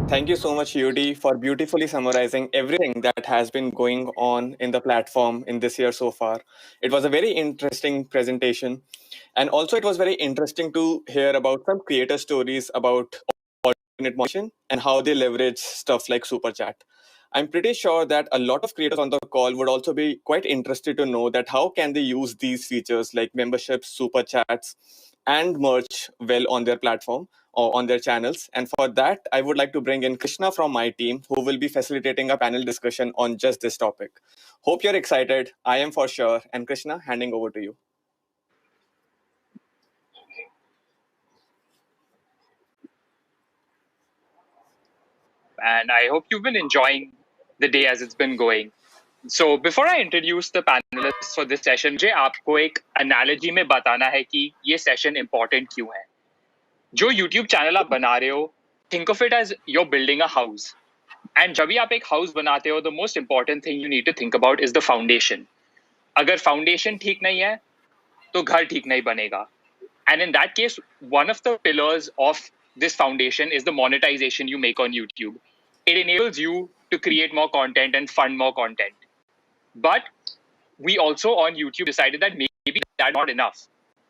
Thank you so much, Yudi, for beautifully summarizing everything that has been going on in the platform in this year so far. It was a very interesting presentation. And also, it was very interesting to hear about some creator stories about alternate monetization and how they leverage stuff like Super Chat. I'm pretty sure that a lot of creators on the call would also be quite interested to know that how can they use these features like memberships, super chats, and merch well on their platform or on their channels. And for that, I would like to bring in Krishna from my team, who will be facilitating a panel discussion on just this topic. Hope you're excited. I am for sure. And Krishna, handing over to you. And I hope you've been enjoying the day as it's been going. So before I introduce the panelists for this session, मुझे आपको एक analogy में बताना है कि ये session important क्यों है. जो YouTube channel आप बना रहे हो, think of it as you're building a house. And जब भी आप एक house बनाते हो, the most important thing you need to think about is the foundation. अगर foundation ठीक नहीं है, तो घर ठीक नहीं बनेगा. And in that case, one of the pillars of this foundation is the monetization you make on YouTube. It enables you to create more content and fund more content. But we also on YouTube decided that maybe that's not enough.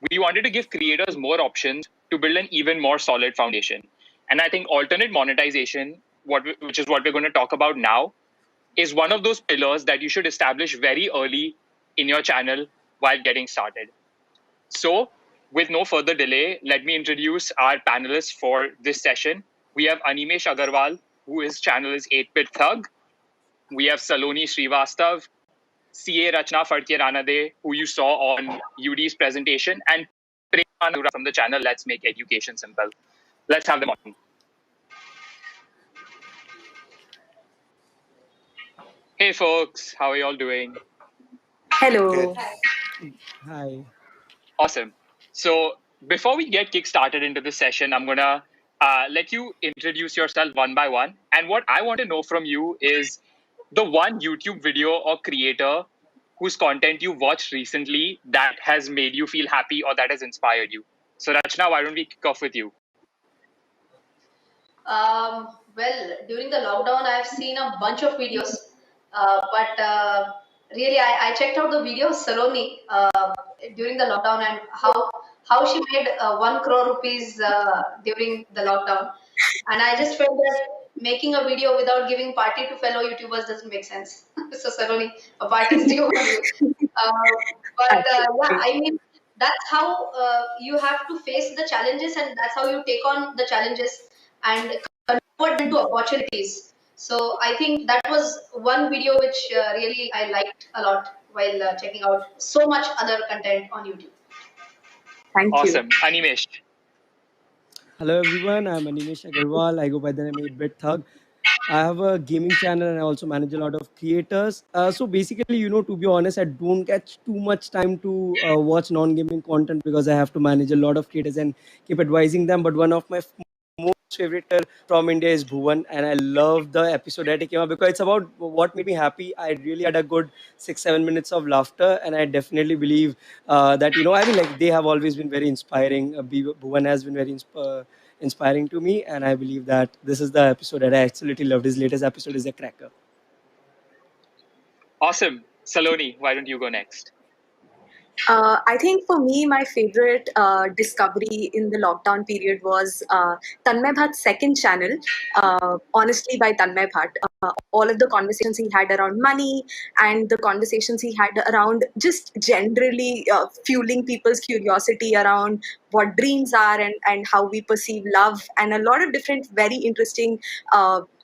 We wanted to give creators more options to build an even more solid foundation. And I think alternate monetization, which is what we're going to talk about now, is one of those pillars that you should establish very early in your channel while getting started. So, with no further delay, let me introduce our panelists for this session. We have Animesh Agarwal, whose channel is 8-Bit Thug. We have Saloni Srivastav, CA Rachna Fadke-Ranade, who you saw on UD's presentation, and Prema Nura from the channel Let's Make Education Simple. Let's have them on. Hey folks, how are you all doing? Hello. Hi. Awesome. So before we get kick-started into the session, I'm going to let you introduce yourself one by one. And what I want to know from you is the one YouTube video or creator whose content you watched recently that has made you feel happy or that has inspired you. So Rachna, why don't we kick off with you? Well, during the lockdown, I've seen a bunch of videos, but really, I checked out the video of Saloni during the lockdown and how she made 1 crore rupees during the lockdown, and I just felt that making a video without giving party to fellow YouTubers doesn't make sense. So Saloni, a party is due on you. Yeah, I mean that's how you have to face the challenges, and that's how you take on the challenges and convert into opportunities. So I think that was one video which really I liked a lot while checking out so much other content on YouTube. Thank you. Awesome. Animesh. Hello everyone, I'm Animesh Agarwal. I go by the name 8-Bit Thug. I have a gaming channel and I also manage a lot of creators. So basically, to be honest, I don't get too much time to watch non-gaming content because I have to manage a lot of creators and keep advising them. But one of my most favorite from India is Bhuvan, and I love the episode that he came out because it's about what made me happy. I really had a good 6-7 minutes of laughter, and I definitely believe that I mean, like they have always been very inspiring. Bhuvan has been very inspiring to me, and I believe that this is the episode that I absolutely loved. His latest episode is a cracker. Awesome. Saloni, why don't you go next? I think for me, my favorite discovery in the lockdown period was Tanmay Bhatt's second channel, Honestly by Tanmay Bhatt. All of the conversations he had around money and the conversations he had around just generally fueling people's curiosity around what dreams are and how we perceive love, and a lot of different very interesting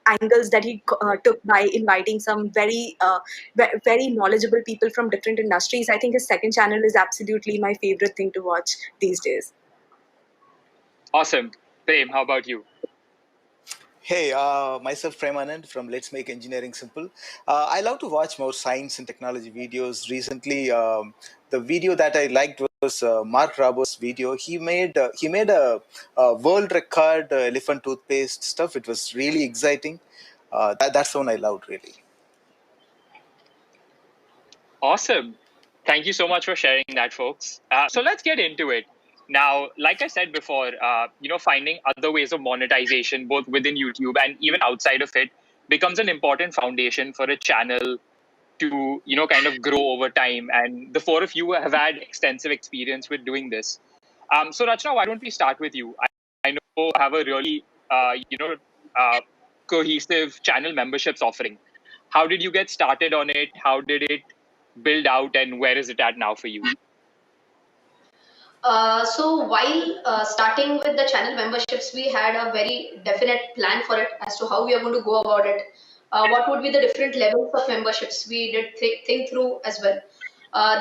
angles that he took by inviting some very knowledgeable people from different industries. I think his second channel is absolutely my favorite thing to watch these days. Awesome. Prem, how about you? Hey, myself Premanand from Let's Make Engineering Simple. I love to watch more science and technology videos. Recently, the video that I liked was Mark Rabo's video. He made a world record elephant toothpaste stuff. It was really exciting. That's the one I loved, really. Awesome. Thank you so much for sharing that, folks. So let's get into it. Now, like I said before, finding other ways of monetization, both within YouTube and even outside of it, becomes an important foundation for a channel to, kind of grow over time. And the four of you have had extensive experience with doing this. So Rachna, why don't we start with you? I know you have a really, uh, cohesive channel memberships offering. How did you get started on it? How did it build out, and where is it at now for you? So while starting with the channel memberships, we had a very definite plan for it as to how we are going to go about it. What would be the different levels of memberships? We did think through as well.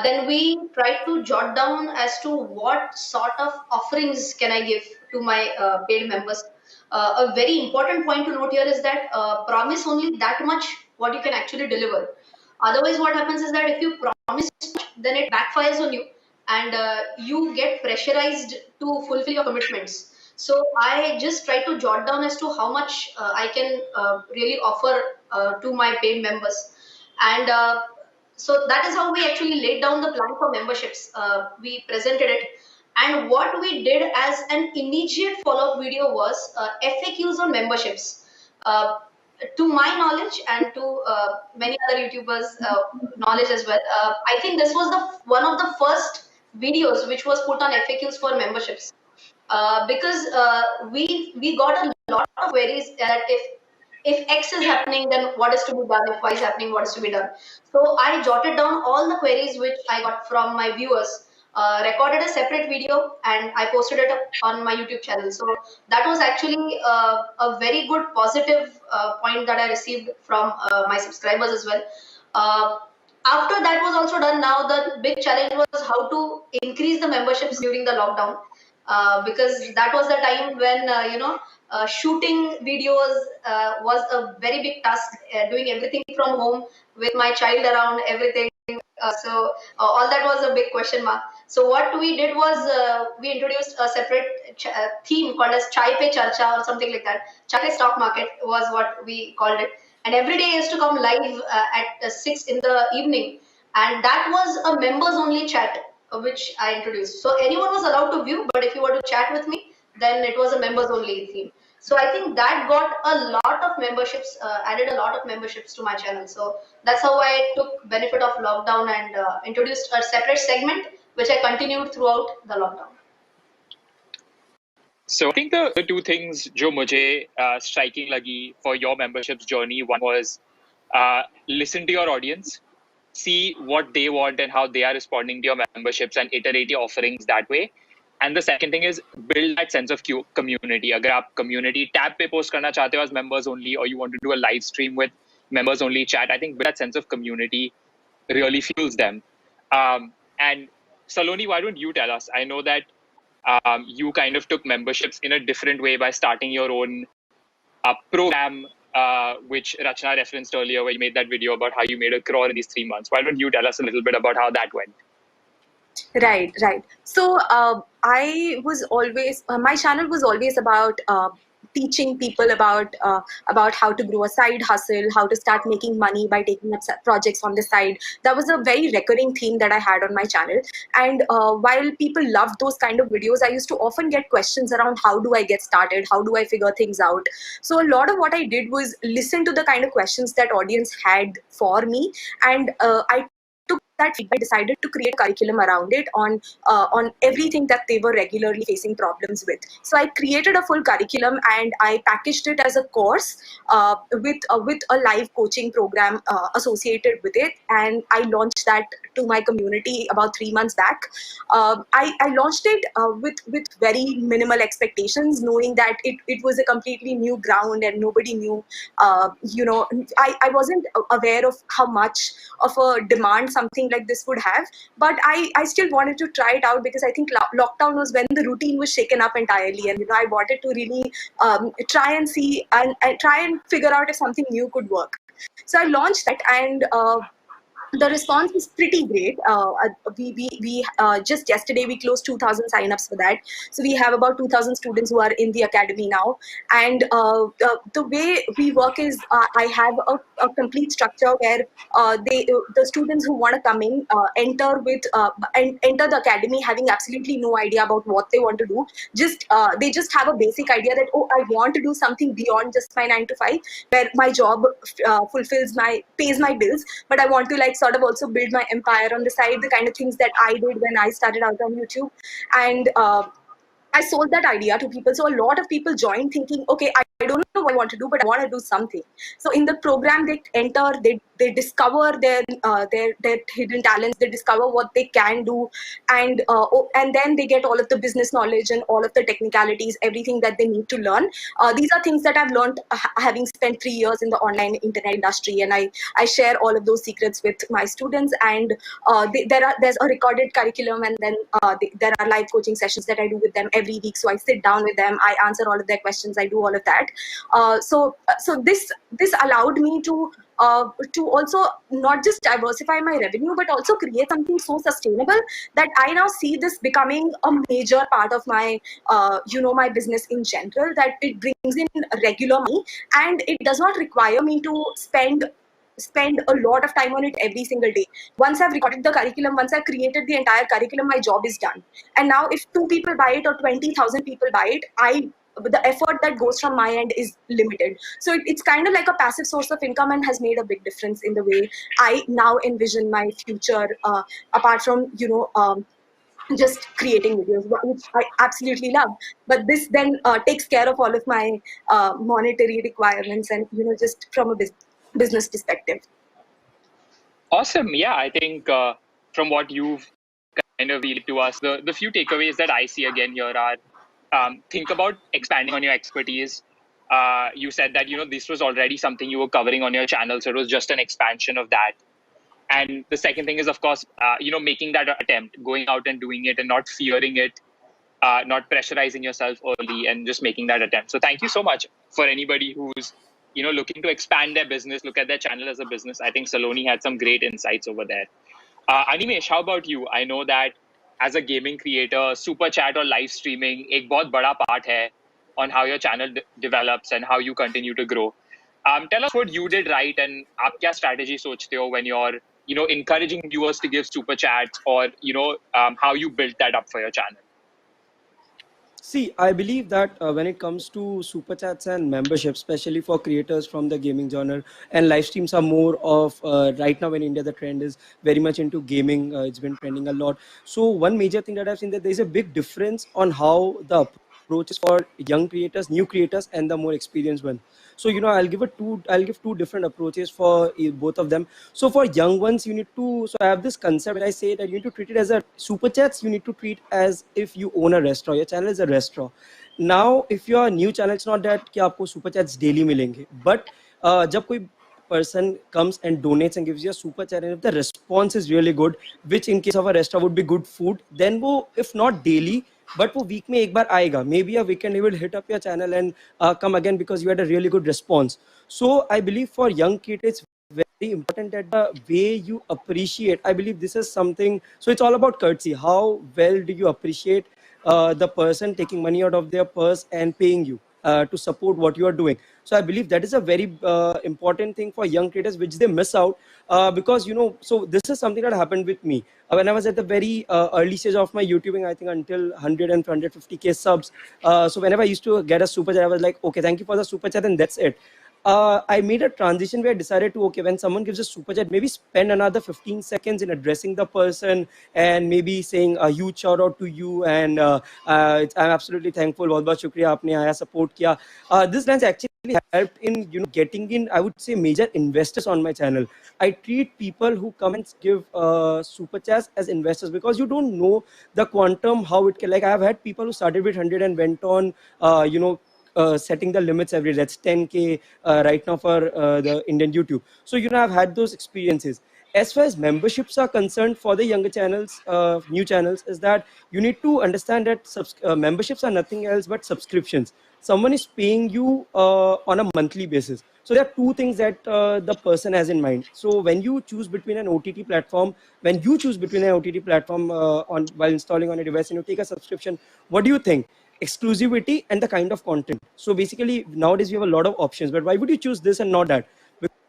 Then we tried to jot down as to what sort of offerings can I give to my paid members. A very important point to note here is that promise only that much what you can actually deliver. Otherwise, what happens is that if you promise, then it backfires on you, and you get pressurized to fulfill your commitments. So I just try to jot down as to how much I can really offer to my paid members, and so that is how we actually laid down the plan for memberships. We presented it, and what we did as an immediate follow-up video was FAQs on memberships. To my knowledge and to many other YouTubers' knowledge as well, I think this was the one of the first videos which was put on FAQs for memberships, because we got a lot of queries that if X is happening, then what is to be done? If Y is happening, what is to be done? So I jotted down all the queries which I got from my viewers, recorded a separate video, and I posted it up on my YouTube channel. So that was actually a very good positive point that I received from my subscribers as well. Uh, After that was also done, now the big challenge was how to increase the memberships during the lockdown, because that was the time when shooting videos was a very big task, doing everything from home with my child around, everything. All that was a big question mark. So what we did was we introduced a separate theme called as Chai Pe Charcha or something like that. Chai Pe Stock Market was what we called it. And every day used to come live at 6 in the evening. And that was a members only chat which I introduced. So anyone was allowed to view, but if you were to chat with me, then it was a members only theme. So I think that got a lot of memberships, added a lot of memberships to my channel. So that's how I took benefit of lockdown and introduced a separate segment, which I continued throughout the lockdown. So I think the two things जो मुझे striking लगी for your memberships journey, one was listen to your audience, see what they want and how they are responding to your memberships and iterate your offerings that way. And the second thing is build that sense of community. अगर आप community tab पे post करना चाहते हो as members only, or you want to do a live stream with members only chat, I think that sense of community really fuels them. And Saloni, why don't you tell us? I know that you kind of took memberships in a different way by starting your own program, which Rachna referenced earlier, where you made that video about how you made 1 crore in these 3 months. Why don't you tell us a little bit about how that went? Right. So I was always my channel was always about teaching people about how to grow a side hustle, how to start making money by taking up projects on the side. That was a very recurring theme that I had on my channel. And while people loved those kind of videos, I used to often get questions around how do I get started, how do I figure things out. So a lot of what I did was listen to the kind of questions that audience had for me, and I took that feedback, decided to create a curriculum around it on everything that they were regularly facing problems with. So I created a full curriculum and I packaged it as a course with a live coaching program associated with it, and I launched that to my community about 3 months back. I launched it with very minimal expectations, knowing that it was a completely new ground and nobody knew. I wasn't aware of how much of a demand something like this would have, but I still wanted to try it out because I think lockdown was when the routine was shaken up entirely, and I wanted to really try and see and try and figure out if something new could work. So I launched that, and the response was pretty great. We just yesterday we closed 2,000 signups for that. So we have about 2,000 students who are in the academy now. And the way we work is I have a complete structure where the students who want to come in enter the academy having absolutely no idea about what they want to do. They just have a basic idea that, oh, I want to do something beyond just my 9 to 5, where my job pays my bills, but I want to like sort of also build my empire on the side, the kind of things that I did when I started out on YouTube. And I sold that idea to people. So a lot of people joined thinking, okay, I don't know what I want to do, but I want to do something. So in the program, they enter, they discover their hidden talents, they discover what they can do, and then they get all of the business knowledge and all of the technicalities, everything that they need to learn. These are things that I've learned having spent 3 years in the online internet industry, and I share all of those secrets with my students. And there's a recorded curriculum, and then there are live coaching sessions that I do with them every week. So I sit down with them, I answer all of their questions, I do all of that. So this allowed me to also not just diversify my revenue, but also create something so sustainable that I now see this becoming a major part of my my business in general, that it brings in regular money, and it does not require me to spend a lot of time on it every single day. Once I've recorded the curriculum, once I've created the entire curriculum, my job is done. And now if 2 people buy it or 20,000 people buy it, the effort that goes from my end is limited. So it's kind of like a passive source of income, and has made a big difference in the way I now envision my future, apart from just creating videos, which I absolutely love. But this then takes care of all of my monetary requirements, and just from a business perspective. Awesome. Yeah, I think from what you've kind of read to us, the few takeaways that I see again here are think about expanding on your expertise. You said that this was already something you were covering on your channel, so it was just an expansion of that. And the second thing is, of course, making that attempt, going out and doing it, and not fearing it, not pressurizing yourself early, and just making that attempt. So thank you so much for anybody who's looking to expand their business, look at their channel as a business. I think Saloni had some great insights over there. Animesh, how about you? I know that as a gaming creator, super chat or live streaming एक बहुत बड़ा part है on how your channel develops and how you continue to grow. Tell us what you did right, and आप क्या strategy सोचते हो when you're encouraging viewers to give super chats, or how you built that up for your channel. See, I believe that when it comes to super chats and membership, especially for creators from the gaming genre, and live streams are more of right now in India, the trend is very much into gaming. It's been trending a lot. So one major thing that I've seen, that there is a big difference on how the approach is for young creators, new creators, and the more experienced one. So I'll give two different approaches for both of them. So for young ones, you need to, so I have this concept where I say that you need to treat it as a super chats, you need to treat as if you own a restaurant. Your channel is a restaurant. Now if you are new channel, it's not that कि आपको super chats daily मिलेंगे, but जब कोई person comes and donates and gives you a super chat, and if the response is really good, which in case of a restaurant would be good food, then वो if not daily, but वो week में एक बार आएगा. Maybe a weekend he will hit up your channel and come again because you had a really good response. So I believe for young kids, it's very important that the way you appreciate, I believe this is something, so it's all about courtesy. How well do you appreciate the person taking money out of their purse and paying you to support what you are doing? So I believe that is a very important thing for young creators, which they miss out because so this is something that happened with me when I was at the very early stage of my YouTubing. I think until 100 and 150k subs. So whenever I used to get a super chat, I was like, okay, thank you for the super chat, and that's it. I made a transition where I decided to, okay, when someone gives a super chat, maybe spend another 15 seconds in addressing the person and maybe saying a huge shout out to you, and I'm absolutely thankful. बहुत बहुत शुक्रिया आपने आया support किया. This lens actually helped in getting in, I would say, major investors on my channel. I treat people who come and give super chats as investors, because you don't know the quantum, how it can, like I have had people who started with 100 and went on setting the limits every day. That's 10k right now for the Indian YouTube. So I've had those experiences, as far as memberships are concerned for the younger channels, new channels, is that you need to understand that memberships are nothing else but subscriptions. Someone is paying you on a monthly basis. So there are two things that the person has in mind. So when you choose between an OTT platform, on while installing on a device and you take a subscription, what do you think? Exclusivity and the kind of content. So basically nowadays we have a lot of options, but why would you choose this and not that?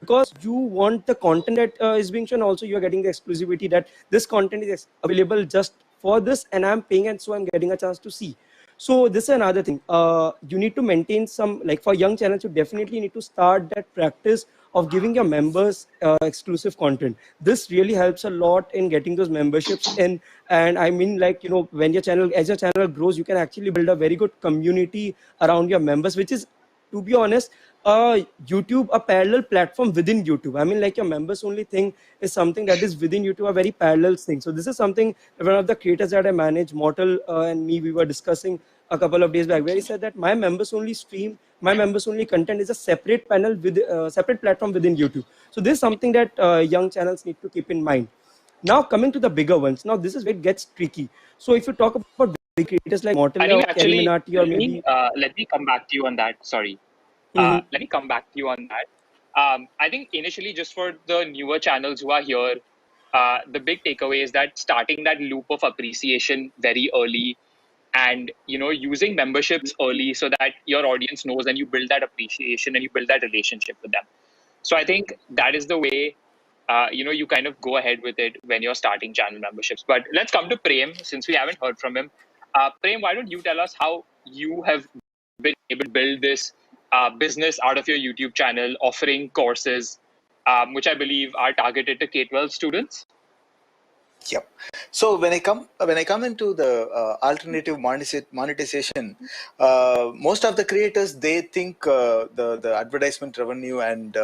Because you want the content that is being shown. Also you are getting the exclusivity that this content is available just for this and I'm paying, and so I'm getting a chance to see. So this is another thing. You need to maintain some, like for young channels you definitely need to start that practice of giving your members exclusive content. This really helps a lot in getting those memberships in. And I mean, like, when your channel, as your channel grows, you can actually build a very good community around your members, which is, to be honest, YouTube, a parallel platform within YouTube. I mean, like, your members only thing is something that is within YouTube, a very parallel thing. So this is something one of the creators that I manage, Mortal, and me, we were discussing a couple of days back, where he said that my members only content is a separate panel with separate platform within YouTube. So this is something that young channels need to keep in mind. Now coming to the bigger ones, now this is where it gets tricky. So if you talk about big creators like I Mortal think or actually, Minati or maybe. let me come back to you on that. Sorry. Mhm. Let me come back to you on that. I think initially, just for the newer channels who are here, the big takeaway is that starting that loop of appreciation very early, and using memberships early so that your audience knows and you build that appreciation and you build that relationship with them. So I think that is the way you kind of go ahead with it when you're starting channel memberships. But let's come to Prem, since we haven't heard from him. Prem, why don't you tell us how you have been able to build this business out of your YouTube channel, offering courses, which I believe are targeted to K-12 students? Yep. So when I come into the alternative monetization, most of the creators, they think the advertisement revenue and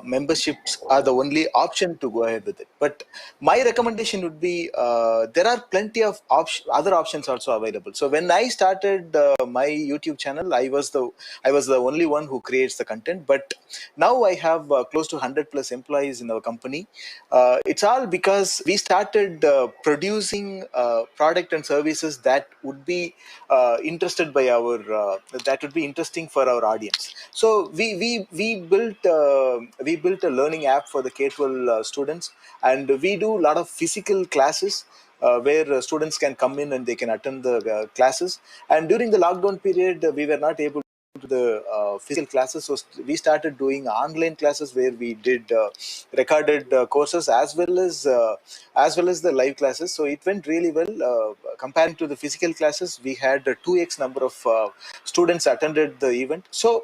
memberships are the only option to go ahead with it. But my recommendation would be, there are plenty of other options also available. So when I started my YouTube channel, I was the only one who creates the content. But now I have close to 100 plus employees in our company. It's all because we started producing product and services that would be that would be interesting for our audience. So we built a learning app for the K-12 students, and we do a lot of physical classes where students can come in and they can attend the classes. And during the lockdown period, we were not able to the physical classes, so we started doing online classes where we did recorded courses as well as the live classes. So it went really well. Comparing to the physical classes, we had a 2x number of students attended the event. So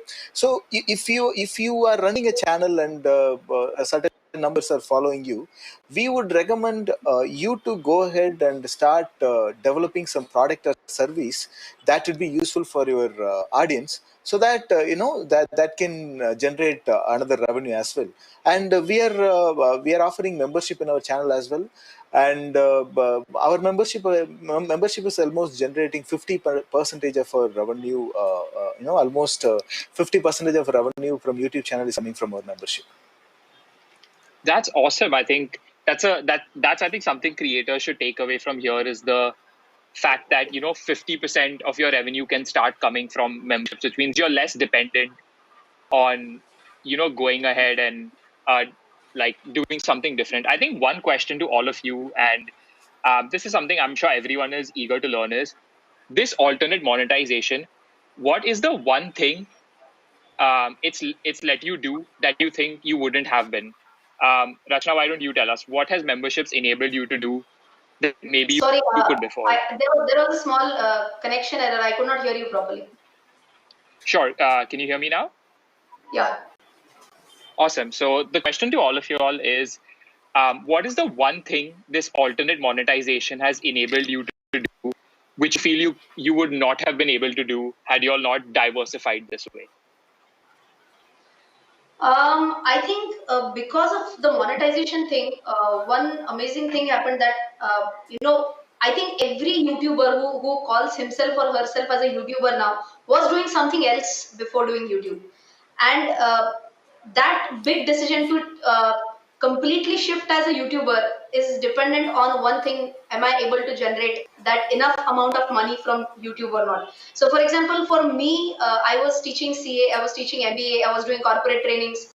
if you are running a channel and a certain numbers are following you, we would recommend you to go ahead and start developing some product or service that would be useful for your audience, so that that can generate another revenue as well. And we are offering membership in our channel as well. And our membership is almost generating 50% of our revenue. Almost 50% of revenue from YouTube channel is coming from our membership. That's awesome. I think that's I think something creators should take away from here is the fact that 50% of your revenue can start coming from memberships, which means you're less dependent on going ahead and like doing something different. I think one question to all of you, and this is something I'm sure everyone is eager to learn, is this alternate monetization. What is the one thing it's let you do that you think you wouldn't have been? Rachna, why don't you tell us what has memberships enabled you to do that maybe Sorry, you could before? there was a small connection error. I could not hear you properly. Sure. Can you hear me now? Yeah. Awesome. So the question to all of you all is, what is the one thing this alternate monetization has enabled you to do, which you feel you would not have been able to do had you all not diversified this way? I think because of the monetization thing, one amazing thing happened that, I think every YouTuber who calls himself or herself as a YouTuber now was doing something else before doing YouTube. And that big decision to completely shift as a YouTuber is dependent on one thing: am I able to generate that enough amount of money from YouTube or not? So, for example, for me, I was teaching CA, I was teaching MBA, I was doing corporate trainings,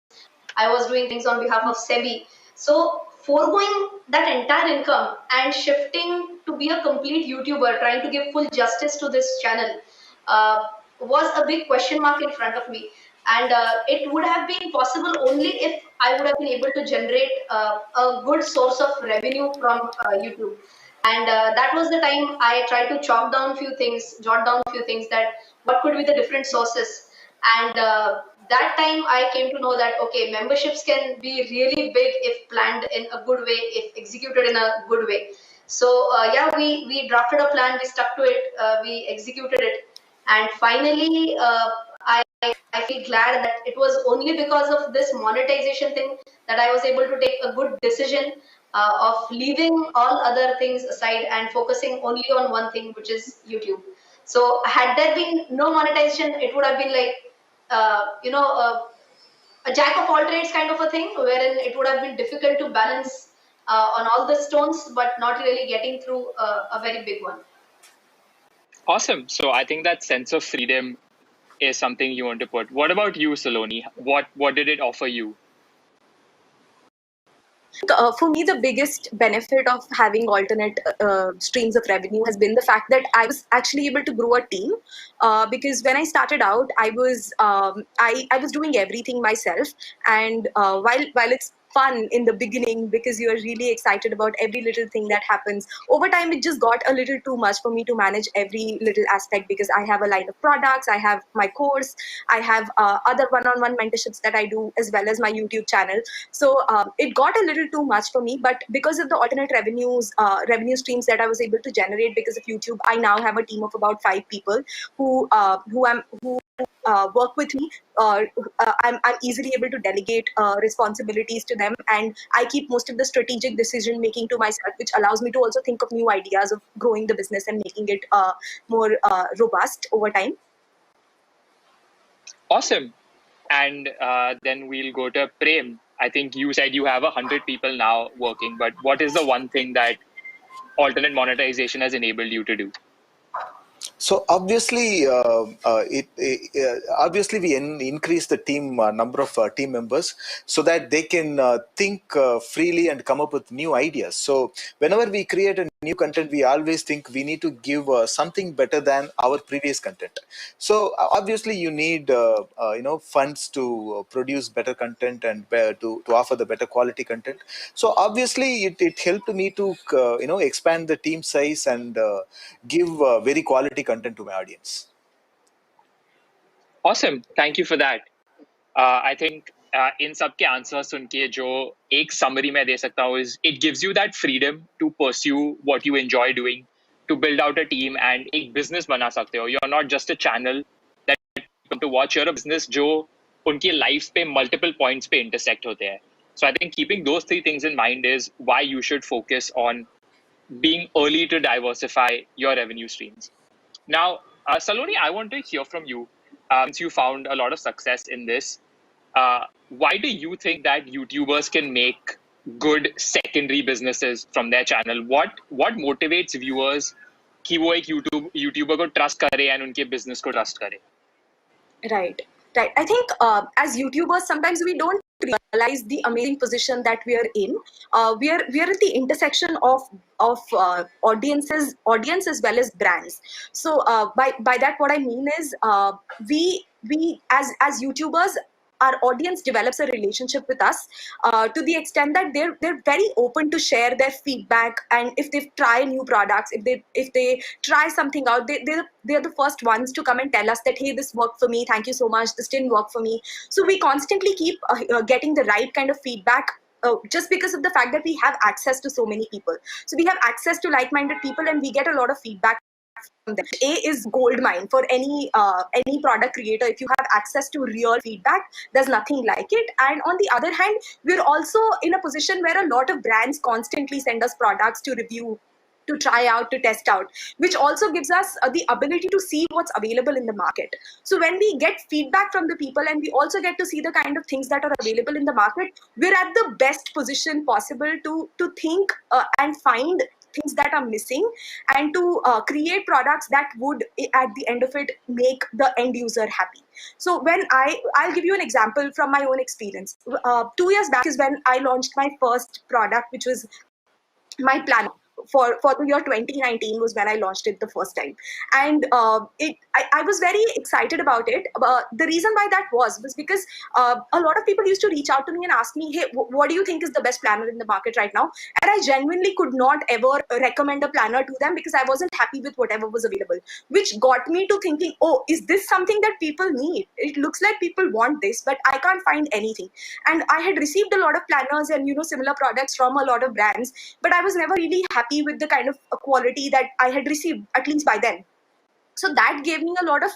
I was doing things on behalf of SEBI. So, foregoing that entire income and shifting to be a complete YouTuber, trying to give full justice to this channel, uh, was a big question mark in front of me. And it would have been possible only if I would have been able to generate a good source of revenue from YouTube. And that was the time I tried to chalk down few things, jot down few things, that what could be the different sources. And that time I came to know that, okay, memberships can be really big if planned in a good way, if executed in a good way. So yeah, we drafted a plan, we stuck to it, we executed it, and finally I feel glad that it was only because of this monetization thing that I was able to take a good decision of leaving all other things aside and focusing only on one thing, which is YouTube. So had there been no monetization, it would have been like a jack of all trades kind of a thing, wherein it would have been difficult to balance on all the stones, but not really getting through a very big one. Awesome. So I think that sense of freedom is something you want to put. What about you, Saloni? What did it offer you? For me, the biggest benefit of having alternate streams of revenue has been the fact that I was actually able to grow a team. Because when I started out, I was doing everything myself, and while it's fun in the beginning because you are really excited about every little thing that happens, over time it just got a little too much for me to manage every little aspect, because I have a line of products, I have my course, I have other one-on-one mentorships that I do, as well as my YouTube channel. So it got a little too much for me, but because of the alternate revenue streams that I was able to generate because of YouTube, I now have a team of about 5 people who work with me. I'm easily able to delegate responsibilities to them, and I keep most of the strategic decision making to myself, which allows me to also think of new ideas of growing the business and making it more robust over time. Awesome. And then we'll go to Prem. I think you said you have 100 people now working, but what is the one thing that alternate monetization has enabled you to do? So obviously, obviously we increase the team number of team members so that they can think freely and come up with new ideas. So whenever we create a new content, we always think we need to give something better than our previous content. So obviously you need funds to produce better content and to offer the better quality content. So obviously it helped me to expand the team size and give very quality content to my audience. Awesome. Thank you for that. I think इन सब के answer सुन के जो एक summary मैं दे सकता हूँ is it gives you that freedom to pursue what you enjoy doing, to build out a team and एक business बना सकते हो. You're not just a channel that people to watch. You're a business जो उनकी lives पे multiple points पे intersect होते हैं. So I think keeping those 3 things in mind is why you should focus on being early to diversify your revenue streams. Now, Saloni, I want to hear from you. Since you found a lot of success in this, why do you think that YouTubers can make good secondary businesses from their channel? What motivates viewers कि वो एक YouTuber को trust करे and उनके business को trust करे? Right. I think as YouTubers, sometimes we don't realize the amazing position that we are in. We are at the intersection of audience as well as brands. So by that, what I mean is we as YouTubers, our audience develops a relationship with us to the extent that they're very open to share their feedback, and if they try new products, if they try something out, they're the first ones to come and tell us that, hey, this worked for me, thank you so much, this didn't work for me. So we constantly keep getting the right kind of feedback, just because of the fact that we have access to so many people. So we have access to like-minded people, and we get a lot of feedback from them. A is gold mine for any product creator. If you have access to real feedback, there's nothing like it. And on the other hand, we're also in a position where a lot of brands constantly send us products to review to try out, to test out, which also gives us the ability to see what's available in the market. So when we get feedback from the people and we also get to see the kind of things that are available in the market, we're at the best position possible to think and find things that are missing, and to create products that would at the end of it make the end user happy. So when I'll give you an example from my own experience. 2 years back is when I launched my first product, which was my planner for the year 2019 was when I launched it the first time. And I was very excited about it. The reason why that was because a lot of people used to reach out to me and ask me, hey, what do you think is the best planner in the market right now? And I genuinely could not ever recommend a planner to them because I wasn't happy with whatever was available, which got me to thinking, oh, is this something that people need? It looks like people want this, but I can't find anything. And I had received a lot of planners and similar products from a lot of brands, but I was never really happy with the kind of quality that I had received, at least by then. So that gave me a lot of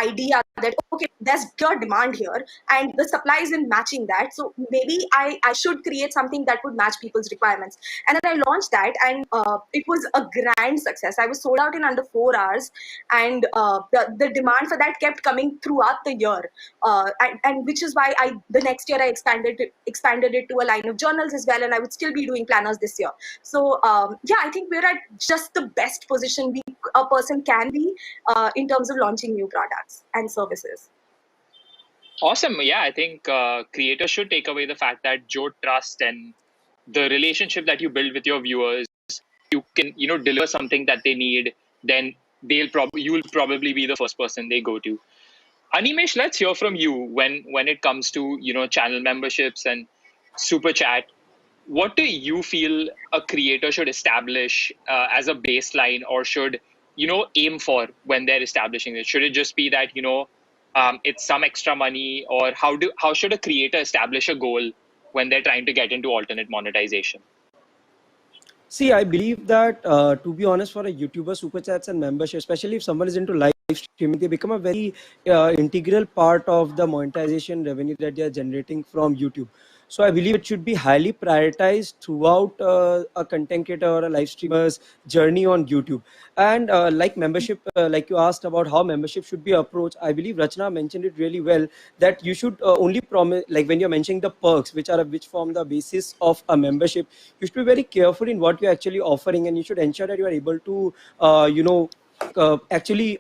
idea that, okay, there's pure demand here and the supply isn't matching that. So maybe I should create something that would match people's requirements. And then I launched that, and it was a grand success. I was sold out in under 4 hours, and the demand for that kept coming throughout the year. And which is why the next year I expanded it to a line of journals as well, and I would still be doing planners this year. So yeah, I think we're at just the best position a person can be in terms of launching new products and services. Awesome. Yeah, I think creators should take away the fact that Joe trust and the relationship that you build with your viewers, you can deliver something that they need, then you'll probably be the first person they go to. Animesh, let's hear from you when it comes to channel memberships and super chat. What do you feel a creator should establish as a baseline, or should aim for when they're establishing it? Should it just be that it's some extra money, or how should a creator establish a goal when they're trying to get into alternate monetization? See, I believe that to be honest, for a YouTuber, super chats and membership, especially if someone is into live streaming, they become a very integral part of the monetization revenue that they are generating from YouTube. So I believe it should be highly prioritized throughout a content creator or a live streamer's journey on YouTube. And like membership, like you asked about how membership should be approached, I believe Rachna mentioned it really well, that you should only promise, like when you're mentioning the perks, which form the basis of a membership, you should be very careful in what you're actually offering, and you should ensure that you are able to, actually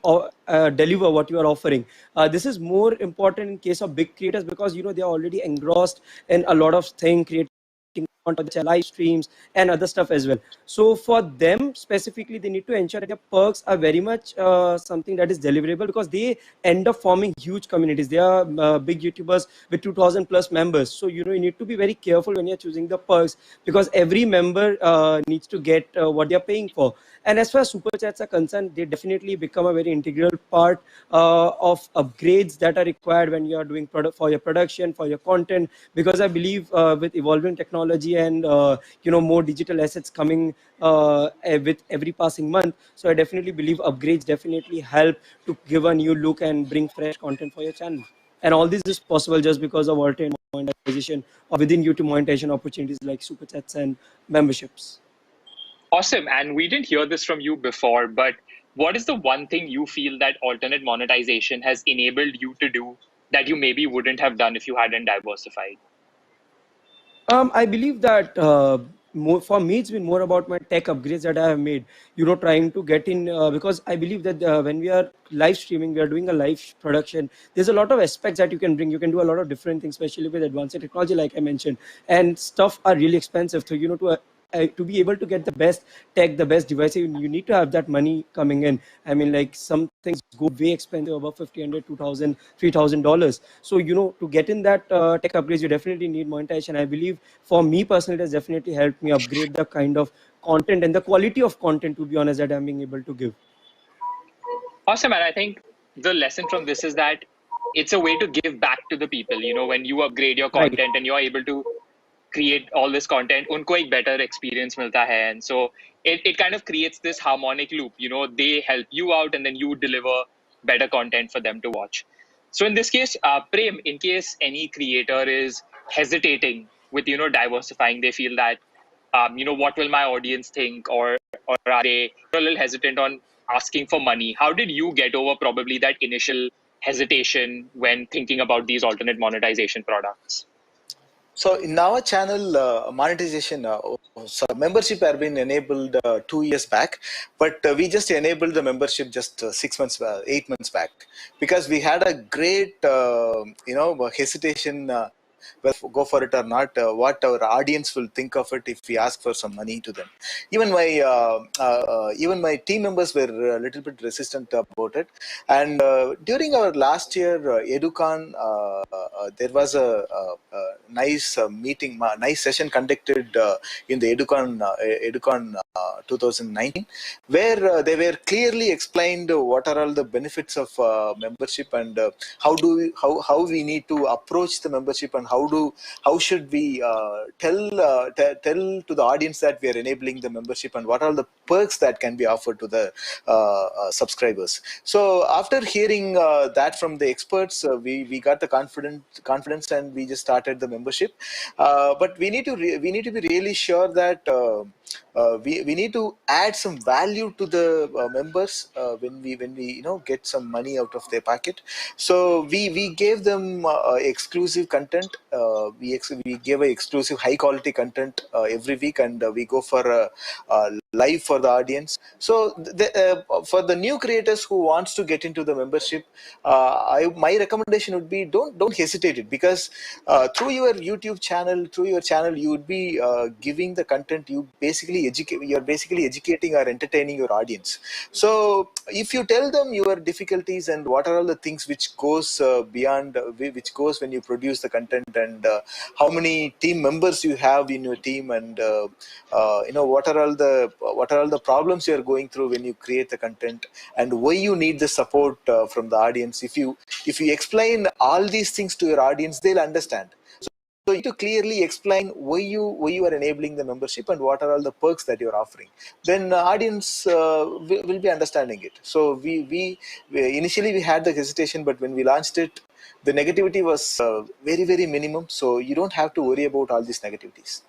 deliver what you are offering. This is more important in case of big creators because they are already engrossed in a lot of things, creating content, live streams and other stuff as well. So for them specifically, they need to ensure that their perks are very much something that is deliverable, because they end up forming huge communities. They are big YouTubers with 2000 plus members. So you need to be very careful when you're choosing the perks, because every member needs to get what they're paying for. And as far as super chats are concerned, they definitely become a very integral part of upgrades that are required when you are doing product for your production, for your content. Because I believe with evolving technology and more digital assets coming with every passing month, so I definitely believe upgrades definitely help to give a new look and bring fresh content for your channel. And all this is possible just because of alternate monetization or within YouTube monetization opportunities like super chats and memberships. Awesome. And we didn't hear this from you before, but what is the one thing you feel that alternate monetization has enabled you to do that you maybe wouldn't have done if you hadn't diversified? I believe that for me, it's been more about my tech upgrades that I have made. Trying to get in because I believe that when we are live streaming, we are doing a live production. There's a lot of aspects that you can bring. You can do a lot of different things, especially with advanced technology, like I mentioned. And stuff are really expensive. So to be able to get the best tech, the best device, you need to have that money coming in. I mean, like some things go way expensive, above $1,500, $2,000, $3,000. So to get in that tech upgrades, you definitely need monetization. I believe for me personally, it has definitely helped me upgrade the kind of content and the quality of content, to be honest, that I'm being able to give. Awesome. And I think the lesson from this is that it's a way to give back to the people. When you upgrade your Right. content and you're able to create all this content, unko ek better experience milta hai. And so it kind of creates this harmonic loop. They help you out and then you deliver better content for them to watch. So in this case, Prem, in case any creator is hesitating with diversifying, they feel that what will my audience think, or are they a little hesitant on asking for money? How did you get over probably that initial hesitation when thinking about these alternate monetization products? So in our channel, monetization, so membership have been enabled 2 years back, but we just enabled the membership just 6 months, 8 months back, because we had a great, hesitation. Whether go for it or not, what our audience will think of it if we ask for some money to them. Even my team members were a little bit resistant about it. And during our last year Educon, there was a nice meeting, nice session conducted in the Educon 2019, where they were clearly explained what are all the benefits of membership, and how we need to approach the membership, and how should we tell to the audience that we are enabling the membership, and what are the perks that can be offered to the subscribers. So after hearing that from the experts, we got the confidence, and we just started the membership. But we need to be really sure that we need to add some value to the members when we get some money out of their pocket. So we gave them exclusive content. We give a exclusive high quality content every week, and we go for live for the audience. So for the new creators who wants to get into the membership, my recommendation would be don't hesitate it, because through your YouTube channel, you would be giving the content. You're basically educating or entertaining your audience. So if you tell them your difficulties and what are all the things which goes beyond, which goes when you produce the content, and how many team members you have in your team, and what are all the problems you are going through when you create the content, and why you need the support from the audience. If you explain all these things to your audience, they'll understand. So you need to clearly explain why you are enabling the membership, and what are all the perks that you're offering. Then audience will be understanding it. So we initially we had the hesitation, but when we launched it, the negativity was very, very minimum. So you don't have to worry about all these negativities.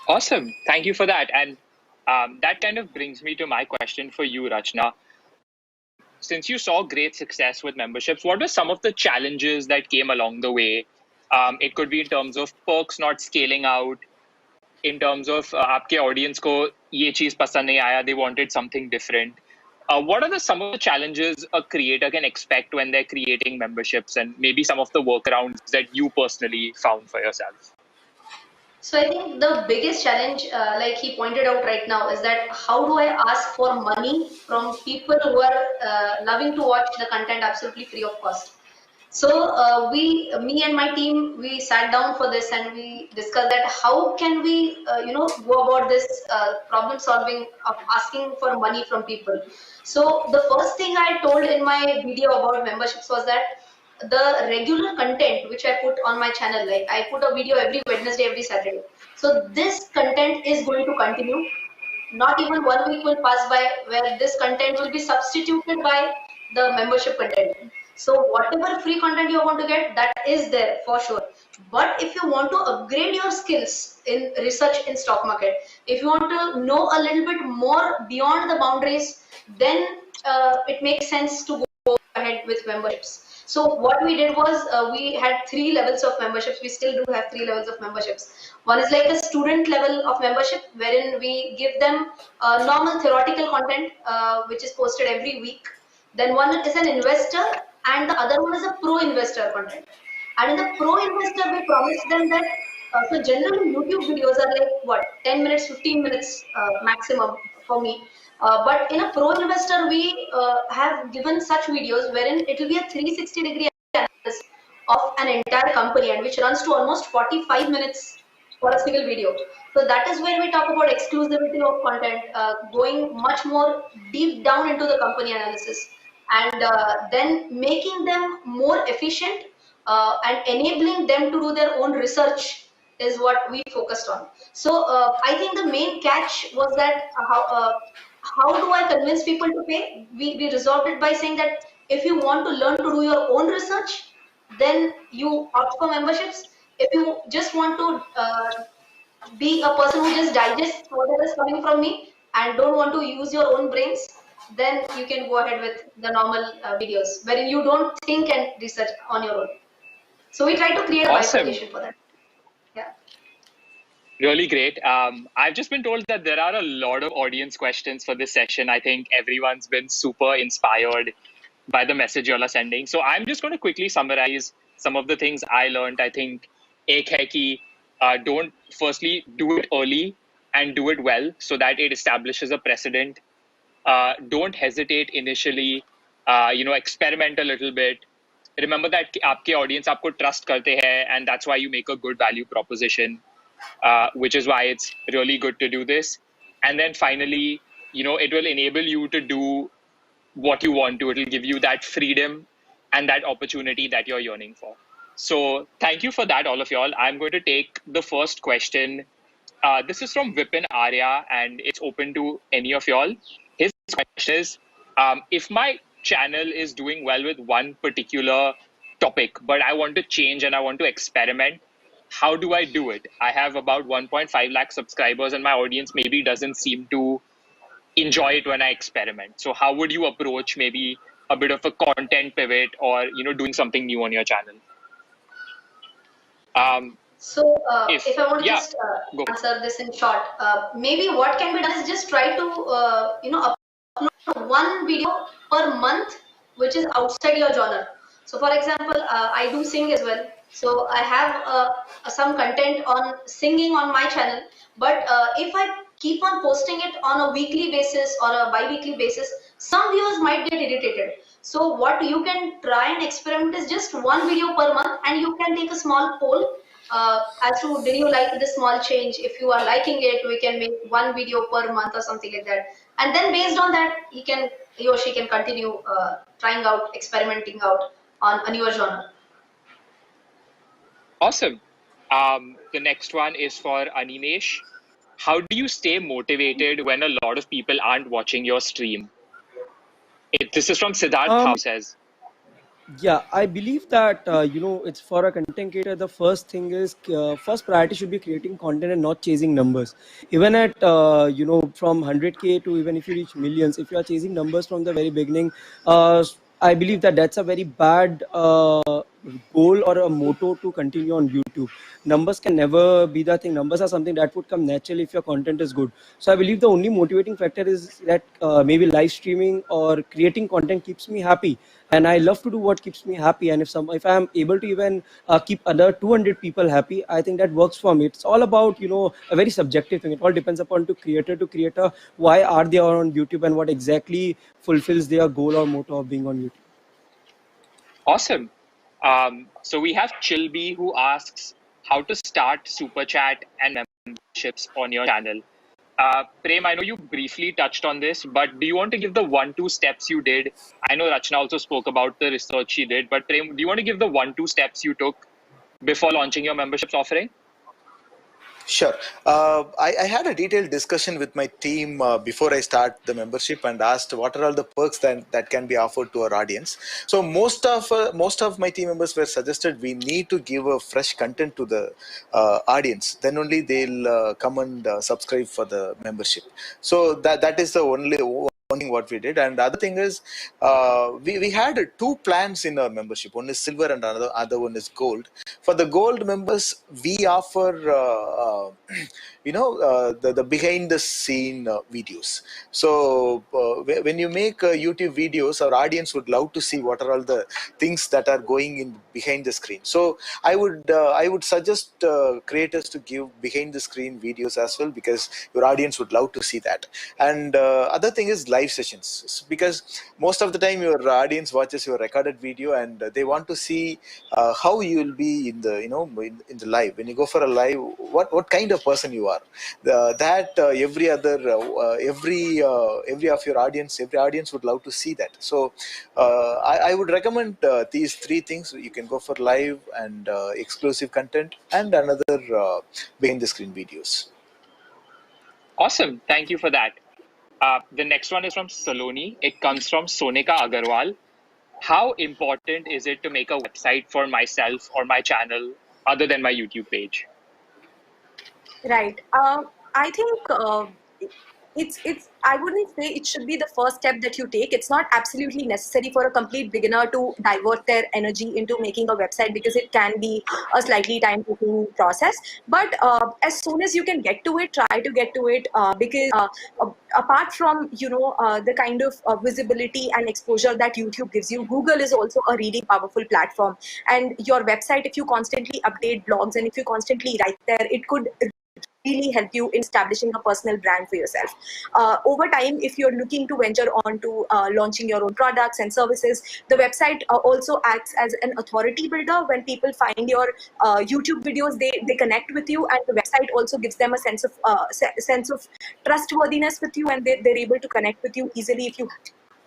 Awesome. Thank you for that. And that kind of brings me to my question for you, Rachna. Since you saw great success with memberships, what were some of the challenges that came along the way? It could be in terms of perks not scaling out, in terms of आपके audience को ये चीज पसंद नहीं आया, they wanted something different. What are some of the challenges a creator can expect when they're creating memberships, and maybe some of the workarounds that you personally found for yourself? So I think the biggest challenge, like he pointed out right now, is that how do I ask for money from people who are loving to watch the content absolutely free of cost? So me and my team, we sat down for this and we discussed that how can we, go about this problem solving of asking for money from people. So the first thing I told in my video about memberships was that the regular content which I put on my channel, like I put a video every Wednesday, every Saturday. So this content is going to continue. Not even 1 week will pass by where this content will be substituted by the membership content. So whatever free content you want to get, that is there for sure. But if you want to upgrade your skills in research in stock market, if you want to know a little bit more beyond the boundaries, then it makes sense to go ahead with memberships. So what we did was we had 3 levels of memberships. We still do have 3 levels of memberships. One is like a student level of membership, wherein we give them normal theoretical content, which is posted every week. Then one is an investor, and the other one is a pro investor content. And in the pro investor, we promise them that, so generally YouTube videos are like what, 10 minutes, 15 minutes maximum for me. But in a pro investor, we have given such videos wherein it will be a 360-degree analysis of an entire company, and which runs to almost 45 minutes for a single video. So that is where we talk about exclusivity of content, going much more deep down into the company analysis, and then making them more efficient and enabling them to do their own research is what we focused on. So I think the main catch was that how do I convince people to pay? We resolved it by saying that if you want to learn to do your own research, then you opt for memberships. If you just want to be a person who just digests whatever is coming from me and don't want to use your own brains, then you can go ahead with the normal videos wherein you don't think and research on your own. So we try to create a Awesome. bifurcation for that. Yeah. Really great. I've just been told that there are a lot of audience questions for this session. I think everyone's been super inspired by the message you all are sending. So I'm just going to quickly summarize some of the things I learned. I think ek hai ki, don't firstly do it early and do it well so that it establishes a precedent. Don't hesitate initially. Experiment a little bit. Remember that आपके audience आपको trust करते हैं, and that's why you make a good value proposition. Which is why it's really good to do this. And then finally, it will enable you to do what you want to. It will give you that freedom and that opportunity that you're yearning for. So thank you for that, all of y'all. I'm going to take the first question. This is from Vipin Arya, and it's open to any of y'all. His question is, if my channel is doing well with one particular topic, but I want to change and I want to experiment, how do I do it? I have about 1.5 lakh subscribers and my audience maybe doesn't seem to enjoy it when I experiment. So how would you approach maybe a bit of a content pivot or, doing something new on your channel? So if I want to just answer this in short, maybe what can be done is just try to upload one video per month which is outside your genre. So for example, I do sing as well. So I have some content on singing on my channel, but if I keep on posting it on a weekly basis or a bi-weekly basis, some viewers might get irritated. So what you can try and experiment is just one video per month, and you can take a small poll as to did you like this small change. If you are liking it, we can make one video per month or something like that, and then based on that he or she can continue trying out, experimenting out on a newer genre. Awesome. The next one is for Animesh. How do you stay motivated when a lot of people aren't watching your stream? This is from Siddharth House says. Yeah, I believe that it's for a content creator. The first thing is first priority should be creating content and not chasing numbers. Even at from 100K to even if you reach millions, if you are chasing numbers from the very beginning, I believe that that's a very bad goal or a motto to continue on YouTube. Numbers can never be the thing. Numbers are something that would come naturally if your content is good. So I believe the only motivating factor is that maybe live streaming or creating content keeps me happy, and I love to do what keeps me happy. And if I am able to even keep other 200 people happy, I think that works for me. It's all about a very subjective thing. It all depends upon to creator why are they on YouTube and what exactly fulfills their goal or motto of being on YouTube. Awesome. So we have Chilby who asks how to start super chat and memberships on your channel. Prem, I know you briefly touched on this, but do you want to give the 1-2 steps you did? I know Rachna also spoke about the research she did, but Prem, do you want to give the 1-2 steps you took before launching your memberships offering? Sure. I had a detailed discussion with my team before I start the membership and asked what are all the perks that can be offered to our audience. So most of my team members were suggested we need to give a fresh content to the audience. Then only they'll come and subscribe for the membership. So that is the only one thing what we did. And the other thing is we had two plans in our membership. One is silver and other one is gold. For the gold members, we offer the behind the scene videos. So when you make YouTube videos, our audience would love to see what are all the things that are going in behind the screen. So I would suggest creators to give behind the screen videos as well, because your audience would love to see that. And other thing is live sessions, because most of the time your audience watches your recorded video and they want to see how you will be in the in the live. When you go for a live, what kind of person you are, every of your audience, every audience would love to see that. So I would recommend these three things. You can go for live and exclusive content and another behind the screen videos. Awesome. Thank you for that. The next one is from Saloni. It comes from Sonika Agarwal. How important is it to make a website for myself or my channel other than my YouTube page? Right. I think it's. I wouldn't say it should be the first step that you take. It's not absolutely necessary for a complete beginner to divert their energy into making a website, because it can be a slightly time-taking process. But as soon as you can get to it, try to get to it, because apart from the kind of visibility and exposure that YouTube gives you, Google is also a really powerful platform. And your website, if you constantly update blogs and if you constantly write there, it could really help you in establishing a personal brand for yourself. Over time, if you're looking to venture on to launching your own products and services, the website also acts as an authority builder. When people find your YouTube videos, they connect with you, and the website also gives them a sense of trustworthiness with you, and they're able to connect with you easily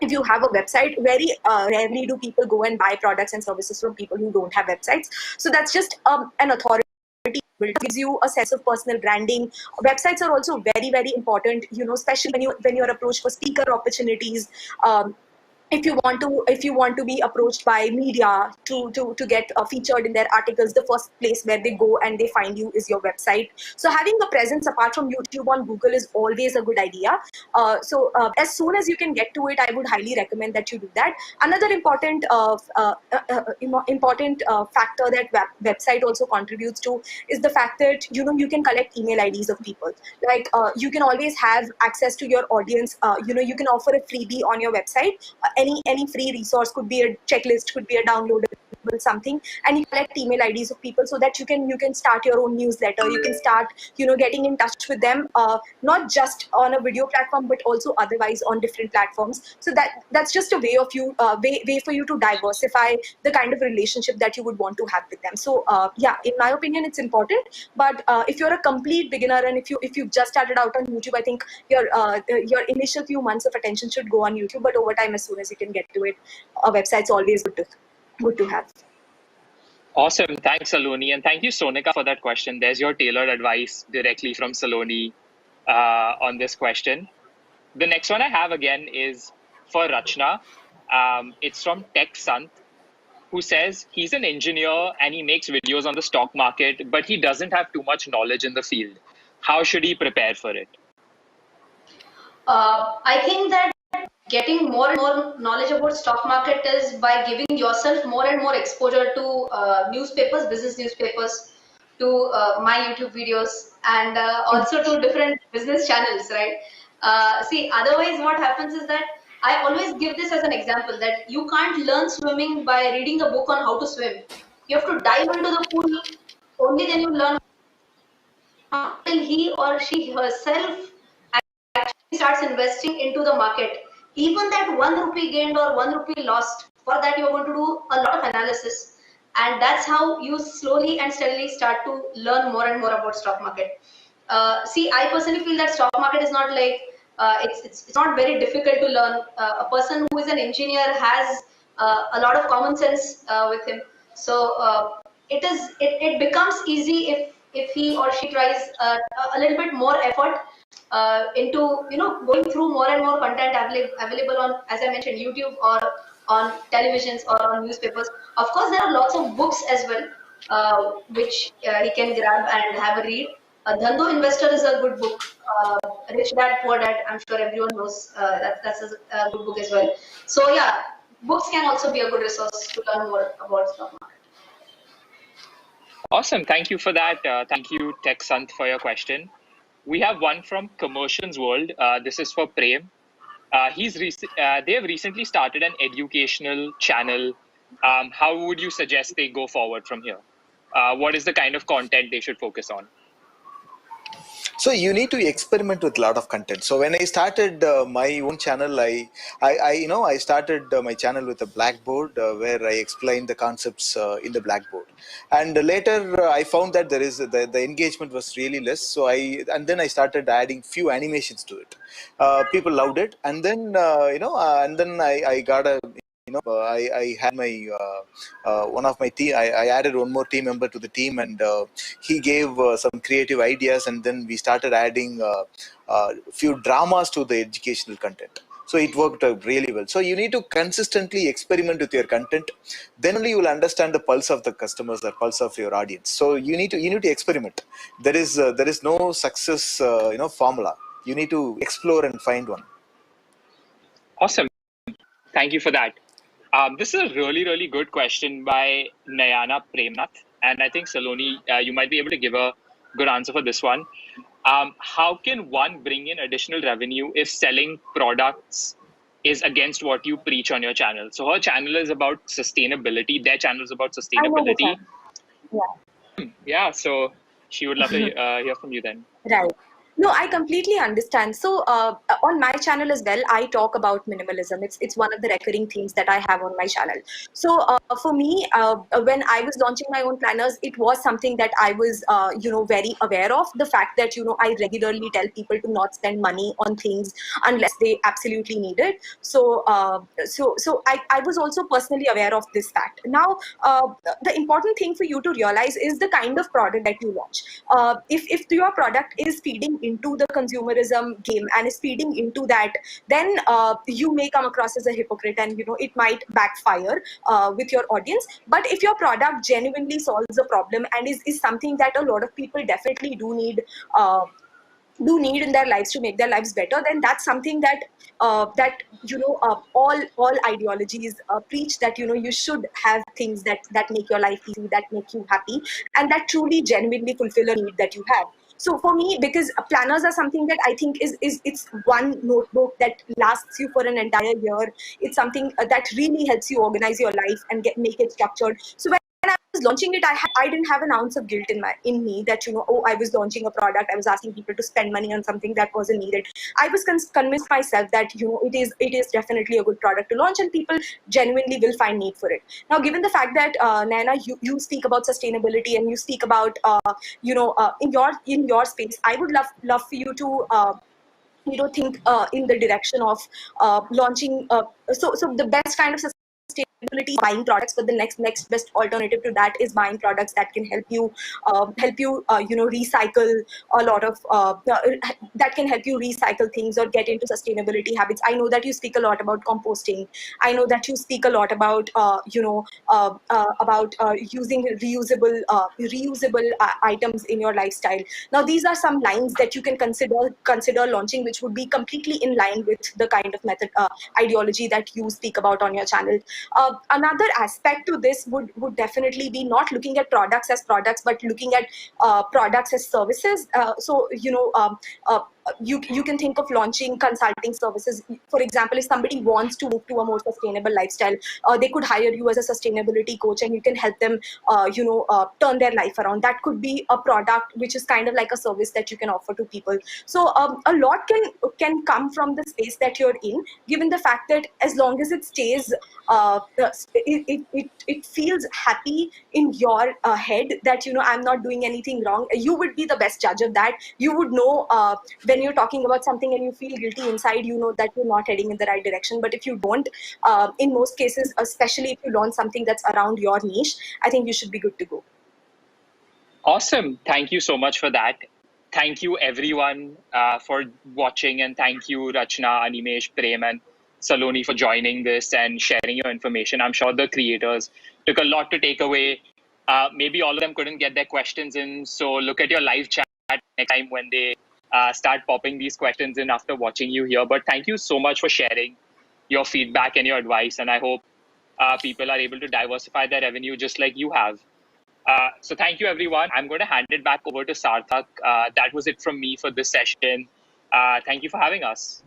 if you have a website. Very rarely do people go and buy products and services from people who don't have websites. So that's just an authority builder, gives you a sense of personal branding. Websites are also very, very important, especially when you're approached for speaker opportunities. If you want to be approached by media to get featured in their articles, the first place where they go and they find you is your website. So having a presence apart from YouTube on Google is always a good idea. As soon as you can get to it, I would highly recommend that you do that. Another important factor that website also contributes to is the fact that you can collect email IDs of people. Like you can always have access to your audience. You can offer a freebie on your website. Any free resource, could be a checklist, could be a downloadable something, and you collect email IDs of people so that you can start your own newsletter. You can start getting in touch with them, not just on a video platform but also otherwise on different platforms. So that's just a way of way for you to diversify the kind of relationship that you would want to have with them. So yeah, in my opinion, it's important. But if you're a complete beginner and if you've just started out on YouTube, I think your initial few months of attention should go on YouTube, but over time, as soon as you can get to it, a website's always good to have. Awesome. Thanks, Saloni. And thank you, Sonika, for that question. There's your tailored advice directly from Saloni on this question. The next one I have again is for Rachna. It's from Tech Sant, who says he's an engineer and he makes videos on the stock market, but he doesn't have too much knowledge in the field. How should he prepare for it? I think that getting more and more knowledge about stock market is by giving yourself more and more exposure to newspapers, business newspapers, to my YouTube videos, and also to different business channels, right? See, otherwise what happens is that I always give this as an example that you can't learn swimming by reading a book on how to swim. You have to dive into the pool, only then you learn until he or she herself actually starts investing into the market. Even that 1 rupee gained or 1 rupee lost, for that you're going to do a lot of analysis. And that's how you slowly and steadily start to learn more and more about stock market. See, I personally feel that stock market is not like, it's not very difficult to learn. A person who is an engineer has a lot of common sense with him. So it becomes easy if he or she tries a little bit more effort into going through more and more content available on, as I mentioned, YouTube or on televisions or on newspapers. Of course, there are lots of books as well, which he can grab and have a read. Dhandho Investor is a good book. Rich Dad Poor Dad, I'm sure everyone knows that's a good book as well. So yeah, books can also be a good resource to learn more about stock market. Awesome. Thank you for that. Thank you, Tech Sant, for your question. We have one from Commercials World. This is for Prem. They have recently started an educational channel. How would you suggest they go forward from here? What is the kind of content they should focus on? So you need to experiment with a lot of content. So when I started my own channel, I started my channel with a blackboard where I explained the concepts in the blackboard, and later I found that the engagement was really less. So then I started adding few animations to it. People loved it, and then and then I got a I had my one of my team. I added one more team member to the team, and he gave some creative ideas, and then we started adding few dramas to the educational content. So it worked really well. So you need to consistently experiment with your content. Then only you will understand the pulse of the customers or pulse of your audience. So you need to experiment. There is no success formula. You need to explore and find one. Awesome. Thank you for that. This is a really, really good question by Nayana Premnath. And I think, Saloni, you might be able to give a good answer for this one. How can one bring in additional revenue if selling products is against what you preach on your channel? So her channel is about sustainability. Their channel is about I know the sustainability. channel. Yeah. Yeah, so she would love to hear from you then. Right. No, I completely understand. So, on my channel as well, I talk about minimalism. It's one of the recurring themes that I have on my channel. So, for me, when I was launching my own planners, it was something that I was, very aware of. The fact that I regularly tell people to not spend money on things unless they absolutely need it. So, I was also personally aware of this fact. Now, the important thing for you to realize is the kind of product that you launch. If your product is feeding into the consumerism game and is feeding into that, then you may come across as a hypocrite, and it might backfire with your audience. But if your product genuinely solves a problem and is something that a lot of people definitely uh, do need in their lives to make their lives better, then that's something that all ideologies preach, that you should have things that make your life easy, that make you happy, and that truly genuinely fulfill a need that you have. So for me, because planners are something that I think is it's one notebook that lasts you for an entire year. It's something that really helps you organize your life and make it structured. So when I was launching it, I didn't have an ounce of guilt in me that oh, I was launching a product, I was asking people to spend money on something that wasn't needed. I was convinced myself that it is definitely a good product to launch, and people genuinely will find need for it. Now, given the fact that Naina, you speak about sustainability, and you speak about in your space, I would love for you to think in the direction of launching. So the best kind of sustainability, buying products, but the next best alternative to that is buying products that can help you recycle a lot of that can help you recycle things or get into sustainability habits. I know that you speak a lot about composting. I know that you speak a lot about using reusable items in your lifestyle. Now, these are some lines that you can consider launching, which would be completely in line with the kind of method ideology that you speak about on your channel. Another aspect to this would definitely be not looking at products as products, but looking at products as services. You can think of launching consulting services. For example, if somebody wants to move to a more sustainable lifestyle, they could hire you as a sustainability coach, and you can help them turn their life around. That could be a product which is kind of like a service that you can offer to people. So a lot can come from the space that you're in, given the fact that as long as it stays it feels happy in your head, that I'm not doing anything wrong. You would be the best judge of that. You would know when you're talking about something and you feel guilty inside, that you're not heading in the right direction. But if you don't, in most cases, especially if you launch something that's around your niche, I think you should be good to go. Awesome. Thank you so much for that. Thank you, everyone, for watching. And thank you, Rachna, Animesh, Prem, and Saloni for joining this and sharing your information. I'm sure the creators took a lot to take away. Maybe all of them couldn't get their questions in. So look at your live chat next time when they start popping these questions in after watching you here. But thank you so much for sharing your feedback and your advice. And I hope people are able to diversify their revenue just like you have. So thank you, everyone. I'm going to hand it back over to Sarthak. That was it from me for this session. Thank you for having us.